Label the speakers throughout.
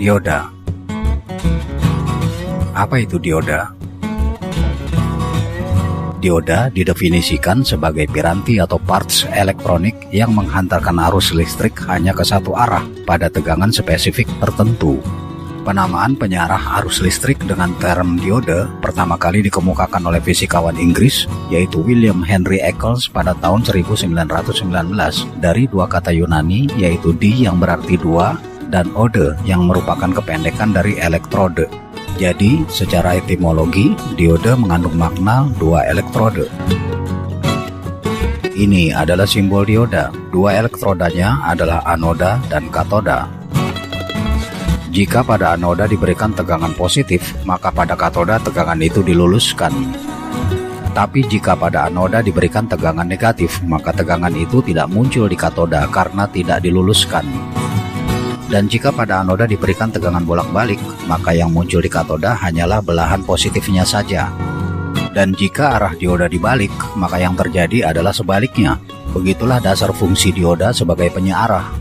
Speaker 1: Dioda. Apa itu dioda? Dioda didefinisikan sebagai piranti atau parts elektronik yang menghantarkan arus listrik hanya ke satu arah pada tegangan spesifik tertentu. Penamaan penyarah arus listrik dengan term diode pertama kali dikemukakan oleh fisikawan Inggris, yaitu William Henry Eccles pada tahun 1919 dari dua kata Yunani, yaitu di yang berarti dua dan ode yang merupakan kependekan dari elektrode. Jadi, secara etimologi, diode mengandung makna dua elektrode. Ini adalah simbol dioda. Dua elektrodanya adalah anoda dan katoda. Jika pada anoda diberikan tegangan positif, maka pada katoda tegangan itu diluluskan. Tapi jika pada anoda diberikan tegangan negatif, maka tegangan itu tidak muncul di katoda karena tidak diluluskan. Dan jika pada anoda diberikan tegangan bolak-balik, maka yang muncul di katoda hanyalah belahan positifnya saja. Dan jika arah dioda dibalik, maka yang terjadi adalah sebaliknya. Begitulah dasar fungsi dioda sebagai penyarah.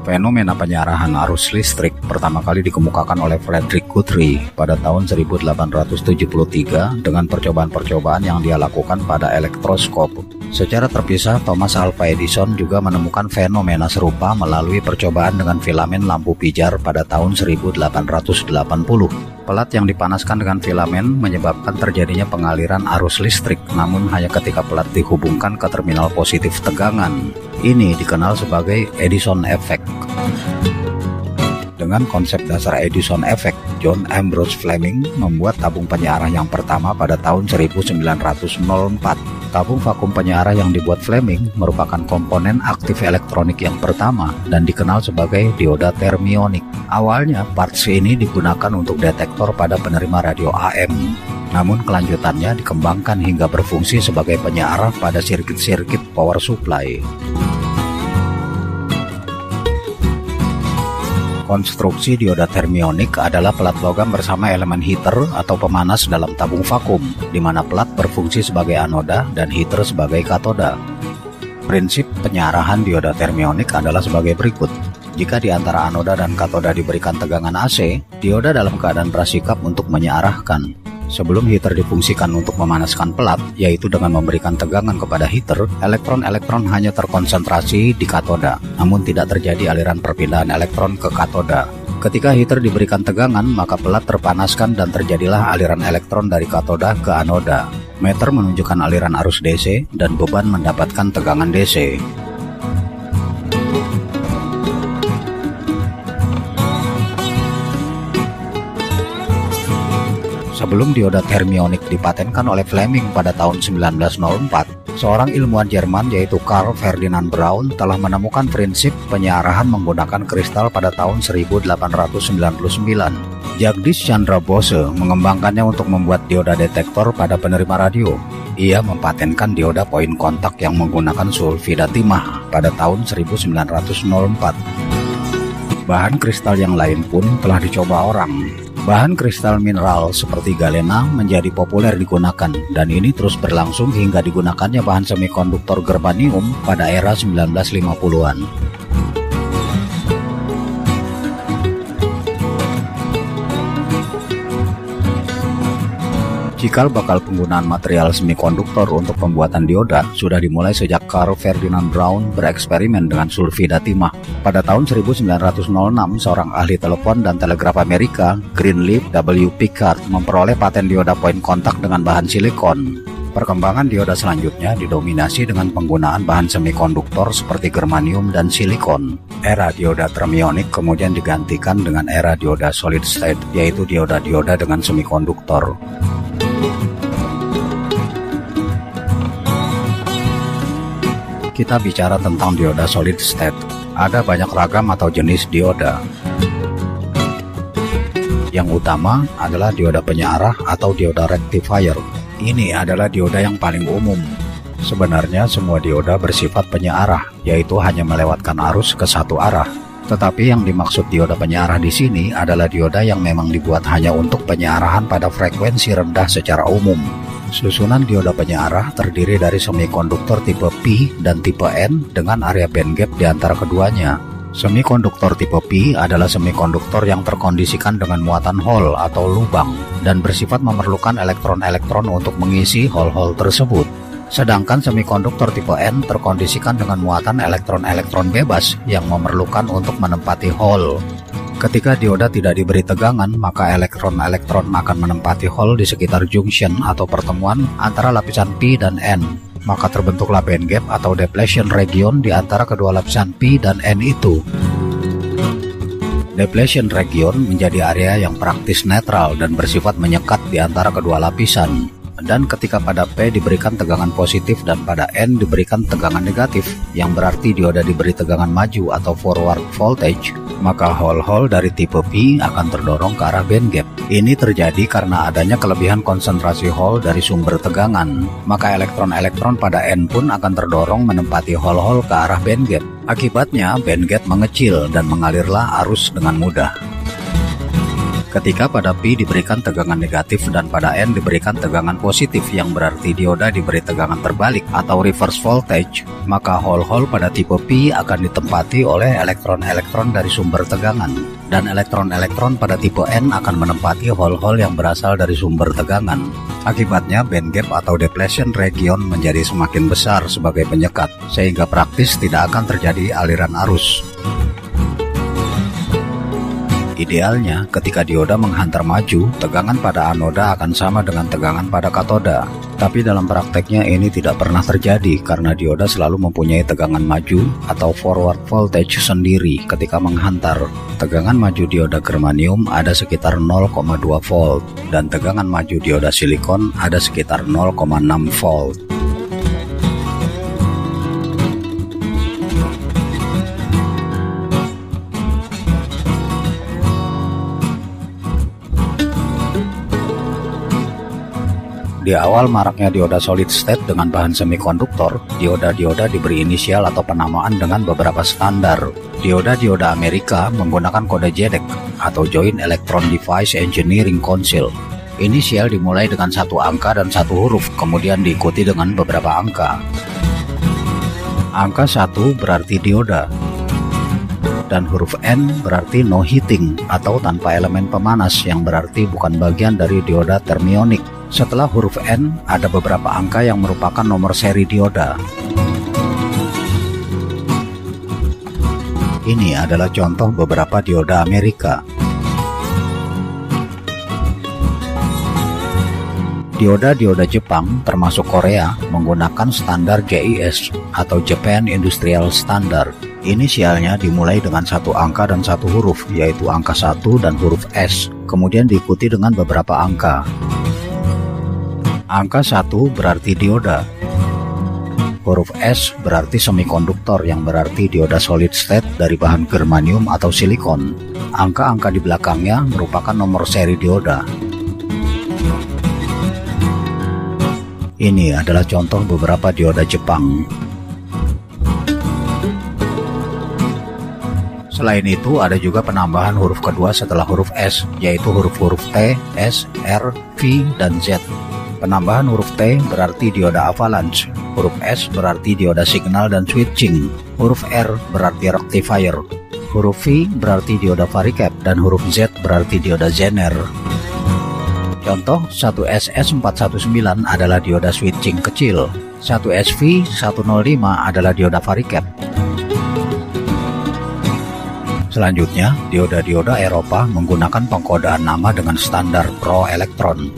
Speaker 1: Fenomena penyarahan arus listrik pertama kali dikemukakan oleh Frederick Guthrie pada tahun 1873 dengan percobaan-percobaan yang dia lakukan pada elektroskop. Secara terpisah, Thomas Alva Edison juga menemukan fenomena serupa melalui percobaan dengan filamen lampu pijar pada tahun 1880. Pelat yang dipanaskan dengan filamen menyebabkan terjadinya pengaliran arus listrik, namun hanya ketika pelat dihubungkan ke terminal positif tegangan. Ini dikenal sebagai Edison Effect. Dengan konsep dasar Edison Effect, John Ambrose Fleming membuat tabung penyarah yang pertama pada tahun 1904. Tabung vakum penyarah yang dibuat Fleming merupakan komponen aktif elektronik yang pertama dan dikenal sebagai dioda termionik. Awalnya, parts ini digunakan untuk detektor pada penerima radio AM. Namun kelanjutannya dikembangkan hingga berfungsi sebagai penyarah pada sirkuit-sirkuit power supply. Konstruksi dioda termionik adalah pelat logam bersama elemen heater atau pemanas dalam tabung vakum, di mana pelat berfungsi sebagai anoda dan heater sebagai katoda. Prinsip penyarahan dioda termionik adalah sebagai berikut. Jika di antara anoda dan katoda diberikan tegangan AC, dioda dalam keadaan prasikap untuk menyarahkan. Sebelum heater difungsikan untuk memanaskan pelat, yaitu dengan memberikan tegangan kepada heater, elektron-elektron hanya terkonsentrasi di katoda, namun tidak terjadi aliran perpindahan elektron ke katoda. Ketika heater diberikan tegangan, maka pelat terpanaskan dan terjadilah aliran elektron dari katoda ke anoda. Meter menunjukkan aliran arus DC dan beban mendapatkan tegangan DC. Sebelum dioda termionik dipatenkan oleh Fleming pada tahun 1904, seorang ilmuwan Jerman yaitu Karl Ferdinand Braun telah menemukan prinsip penyarahan menggunakan kristal pada tahun 1899. Jagdish Chandra Bose mengembangkannya untuk membuat dioda detektor pada penerima radio. Ia mempatenkan dioda poin kontak yang menggunakan sulfida timah pada tahun 1904. Bahan kristal yang lain pun telah dicoba orang. Bahan kristal mineral seperti galena menjadi populer digunakan, dan ini terus berlangsung hingga digunakannya bahan semikonduktor germanium pada era 1950-an. Cikal bakal penggunaan material semikonduktor untuk pembuatan dioda sudah dimulai sejak Karl Ferdinand Braun bereksperimen dengan sulfida timah. Pada tahun 1906, seorang ahli telepon dan telegraf Amerika, Greenleaf W. Pickard, memperoleh paten dioda poin kontak dengan bahan silikon. Perkembangan dioda selanjutnya didominasi dengan penggunaan bahan semikonduktor seperti germanium dan silikon. Era dioda termionik kemudian digantikan dengan era dioda solid state, yaitu dioda-dioda dengan semikonduktor. Kita bicara tentang dioda solid state. Ada banyak ragam atau jenis dioda. Yang utama adalah dioda penyarah atau dioda rectifier. Ini adalah dioda yang paling umum. Sebenarnya semua dioda bersifat penyearah, yaitu hanya melewatkan arus ke satu arah. Tetapi yang dimaksud dioda penyearah di sini adalah dioda yang memang dibuat hanya untuk penyearahan pada frekuensi rendah secara umum. Susunan dioda penyearah terdiri dari semikonduktor tipe P dan tipe N dengan area bandgap di antara keduanya. Semikonduktor tipe P adalah semikonduktor yang terkondisikan dengan muatan hole atau lubang dan bersifat memerlukan elektron-elektron untuk mengisi hole-hole tersebut. Sedangkan semikonduktor tipe N terkondisikan dengan muatan elektron-elektron bebas yang memerlukan untuk menempati hole. Ketika dioda tidak diberi tegangan, maka elektron-elektron akan menempati hole di sekitar junction atau pertemuan antara lapisan P dan N. Maka terbentuklah bandgap atau depletion region di antara kedua lapisan P dan N itu. Depletion region menjadi area yang praktis netral dan bersifat menyekat di antara kedua lapisan. Dan ketika pada P diberikan tegangan positif dan pada N diberikan tegangan negatif, yang berarti dioda diberi tegangan maju atau forward voltage, maka hole-hole dari tipe P akan terdorong ke arah bandgap. Ini terjadi karena adanya kelebihan konsentrasi hole dari sumber tegangan, maka elektron-elektron pada N pun akan terdorong menempati hole-hole ke arah bandgap. Akibatnya bandgap mengecil dan mengalirlah arus dengan mudah. Ketika pada P diberikan tegangan negatif dan pada N diberikan tegangan positif, yang berarti dioda diberi tegangan terbalik atau reverse voltage, maka hole-hole pada tipe P akan ditempati oleh elektron-elektron dari sumber tegangan, dan elektron-elektron pada tipe N akan menempati hole-hole yang berasal dari sumber tegangan. Akibatnya bandgap atau depletion region menjadi semakin besar sebagai penyekat, sehingga praktis tidak akan terjadi aliran arus. Idealnya, ketika dioda menghantar maju, tegangan pada anoda akan sama dengan tegangan pada katoda. Tapi dalam prakteknya ini tidak pernah terjadi karena dioda selalu mempunyai tegangan maju atau forward voltage sendiri ketika menghantar. Tegangan maju dioda germanium ada sekitar 0,2 volt dan tegangan maju dioda silikon ada sekitar 0,6 volt. Di awal maraknya dioda solid state dengan bahan semikonduktor, dioda-dioda diberi inisial atau penamaan dengan beberapa standar. Dioda-dioda Amerika menggunakan kode JEDEC atau Joint Electron Device Engineering Council. Inisial dimulai dengan satu angka dan satu huruf, kemudian diikuti dengan beberapa angka. Angka 1 berarti dioda, dan huruf N berarti no heating atau tanpa elemen pemanas, yang berarti bukan bagian dari dioda termionik. Setelah huruf N, ada beberapa angka yang merupakan nomor seri dioda. Ini adalah contoh beberapa dioda Amerika. Dioda-dioda Jepang, termasuk Korea, menggunakan standar JIS atau Japan Industrial Standard. Inisialnya dimulai dengan satu angka dan satu huruf, yaitu angka 1 dan huruf S, kemudian diikuti dengan beberapa angka. Angka 1 berarti dioda. Huruf S berarti semikonduktor, yang berarti dioda solid state dari bahan germanium atau silikon. Angka-angka di belakangnya merupakan nomor seri dioda. Ini adalah contoh beberapa dioda Jepang. Selain itu, ada juga penambahan huruf kedua setelah huruf S, yaitu huruf-huruf T, S, R, V, dan Z. Penambahan huruf T berarti dioda avalanche, huruf S berarti dioda signal dan switching, huruf R berarti rectifier, huruf V berarti dioda varicap, dan huruf Z berarti dioda zener. Contoh, 1SS419 adalah dioda switching kecil, 1SV105 adalah dioda varicap. Selanjutnya, dioda-dioda Eropa menggunakan pengkodaan nama dengan standar Pro Electron.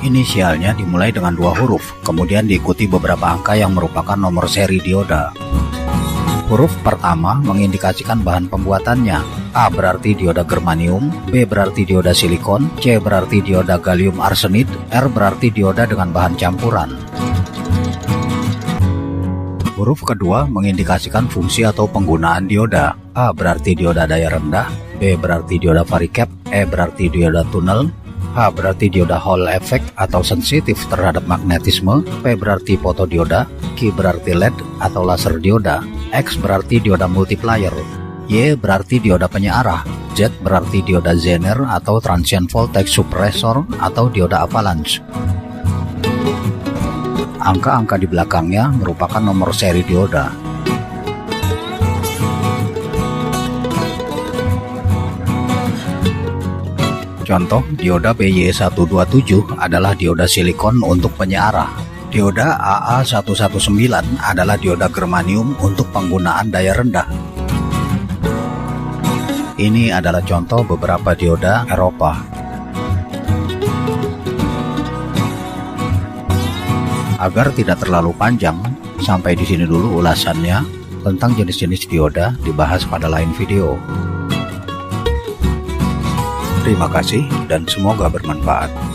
Speaker 1: Inisialnya dimulai dengan 2 huruf, kemudian diikuti beberapa angka yang merupakan nomor seri dioda. Huruf pertama mengindikasikan bahan pembuatannya. A berarti dioda germanium, B berarti dioda silikon, C berarti dioda gallium arsenide, R berarti dioda dengan bahan campuran. Huruf kedua mengindikasikan fungsi atau penggunaan dioda. A berarti dioda daya rendah, B berarti dioda varicap, E berarti dioda tunnel, H berarti dioda Hall effect atau sensitif terhadap magnetisme, P berarti fotodioda, Q berarti LED atau laser dioda, X berarti dioda multiplier, Y berarti dioda penyearah, Z berarti dioda Zener atau transient voltage suppressor atau dioda avalanche. Angka-angka di belakangnya merupakan nomor seri dioda. Contoh, dioda BY127 adalah dioda silikon untuk penyearah. Dioda AA119 adalah dioda germanium untuk penggunaan daya rendah. Ini adalah contoh beberapa dioda Eropa. Agar tidak terlalu panjang, sampai di sini dulu ulasannya tentang jenis-jenis dioda, dibahas pada lain video. Terima kasih dan semoga bermanfaat.